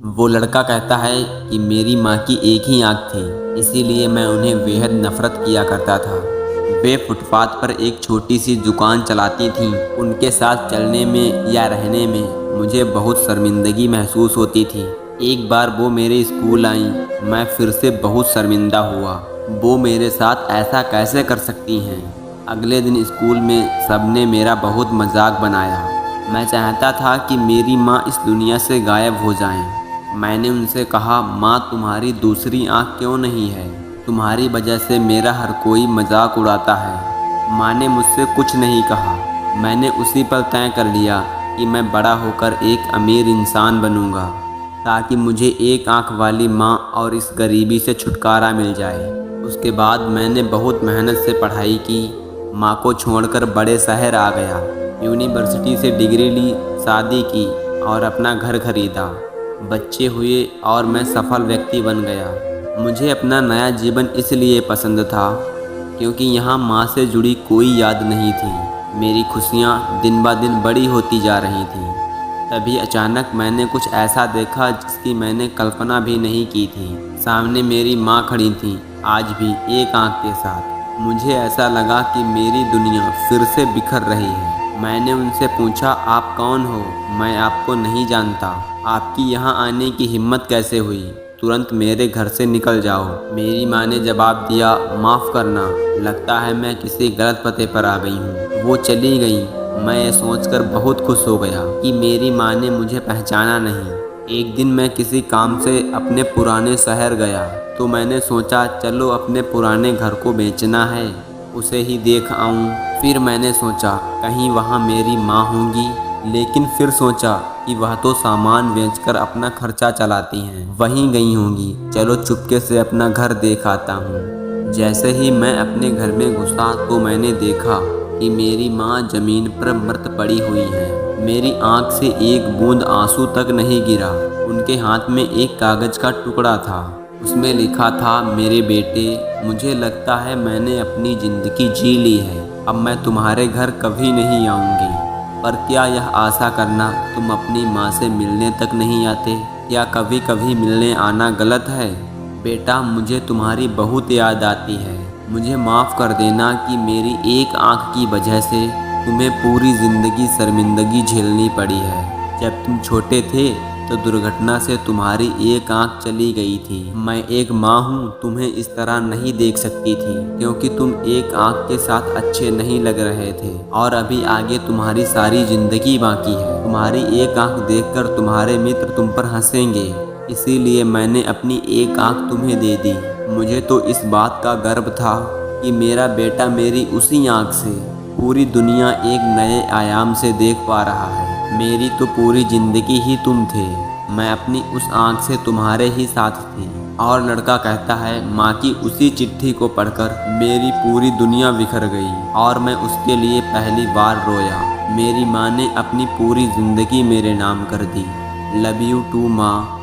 वो लड़का कहता है कि मेरी माँ की एक ही आँख थी, इसीलिए मैं उन्हें बेहद नफ़रत किया करता था। वे फुटपाथ पर एक छोटी सी दुकान चलाती थीं। उनके साथ चलने में या रहने में मुझे बहुत शर्मिंदगी महसूस होती थी। एक बार वो मेरे स्कूल आईं, मैं फिर से बहुत शर्मिंदा हुआ। वो मेरे साथ ऐसा कैसे कर सकती हैं। अगले दिन स्कूल में सबने मेरा बहुत मजाक बनाया। मैं चाहता था कि मेरी माँ इस दुनिया से गायब हो जाएं। मैंने उनसे कहा, माँ तुम्हारी दूसरी आँख क्यों नहीं है? तुम्हारी वजह से मेरा हर कोई मजाक उड़ाता है। माँ ने मुझसे कुछ नहीं कहा। मैंने उसी पल तय कर लिया कि मैं बड़ा होकर एक अमीर इंसान बनूंगा, ताकि मुझे एक आँख वाली माँ और इस गरीबी से छुटकारा मिल जाए। उसके बाद मैंने बहुत मेहनत से पढ़ाई की, माँ को छोड़कर बड़े शहर आ गया, यूनिवर्सिटी से डिग्री ली, शादी की और अपना घर खरीदा। बच्चे हुए और मैं सफल व्यक्ति बन गया। मुझे अपना नया जीवन इसलिए पसंद था क्योंकि यहाँ माँ से जुड़ी कोई याद नहीं थी। मेरी खुशियाँ दिन ब दिन बड़ी होती जा रही थीं। तभी अचानक मैंने कुछ ऐसा देखा जिसकी मैंने कल्पना भी नहीं की थी। सामने मेरी माँ खड़ी थी, आज भी एक आँख के साथ। मुझे ऐसा लगा कि मेरी दुनिया फिर से बिखर रही है। मैंने उनसे पूछा, आप कौन हो? मैं आपको नहीं जानता। आपकी यहाँ आने की हिम्मत कैसे हुई? तुरंत मेरे घर से निकल जाओ। मेरी माँ ने जवाब दिया, माफ़ करना, लगता है मैं किसी गलत पते पर आ गई हूँ। वो चली गई। मैं ये सोचकर बहुत खुश हो गया कि मेरी माँ ने मुझे पहचाना नहीं। एक दिन मैं किसी काम से अपने पुराने शहर गया तो मैंने सोचा, चलो अपने पुराने घर को बेचना है, उसे ही देख आऊँ। फिर मैंने सोचा कहीं वहाँ मेरी माँ होंगी, लेकिन फिर सोचा कि वह तो सामान बेचकर अपना खर्चा चलाती हैं, वहीं गई होंगी। चलो चुपके से अपना घर देख आता हूँ। जैसे ही मैं अपने घर में घुसा तो मैंने देखा कि मेरी माँ ज़मीन पर मृत पड़ी हुई है। मेरी आँख से एक बूंद आंसू तक नहीं गिरा। उनके हाथ में एक कागज़ का टुकड़ा था। उसमें लिखा था, मेरे बेटे, मुझे लगता है मैंने अपनी ज़िंदगी जी ली है। अब मैं तुम्हारे घर कभी नहीं आऊँगी। पर क्या यह आशा करना तुम अपनी माँ से मिलने तक नहीं आते? क्या कभी कभी मिलने आना गलत है? बेटा, मुझे तुम्हारी बहुत याद आती है। मुझे माफ़ कर देना कि मेरी एक आँख की वजह से तुम्हें पूरी ज़िंदगी शर्मिंदगी झेलनी पड़ी है। जब तुम छोटे थे तो दुर्घटना से तुम्हारी एक आँख चली गई थी। मैं एक माँ हूँ, तुम्हें इस तरह नहीं देख सकती थी क्योंकि तुम एक आँख के साथ अच्छे नहीं लग रहे थे और अभी आगे तुम्हारी सारी ज़िंदगी बाकी है। तुम्हारी एक आँख देखकर तुम्हारे मित्र तुम पर हंसेंगे, इसीलिए मैंने अपनी एक आँख तुम्हें दे दी। मुझे तो इस बात का गर्व था कि मेरा बेटा मेरी उसी आँख से पूरी दुनिया एक नए आयाम से देख पा रहा है। मेरी तो पूरी ज़िंदगी ही तुम थे। मैं अपनी उस आँख से तुम्हारे ही साथ थी। और लड़का कहता है, माँ की उसी चिट्ठी को पढ़कर मेरी पूरी दुनिया बिखर गई और मैं उसके लिए पहली बार रोया। मेरी माँ ने अपनी पूरी ज़िंदगी मेरे नाम कर दी। लव यू टू माँ।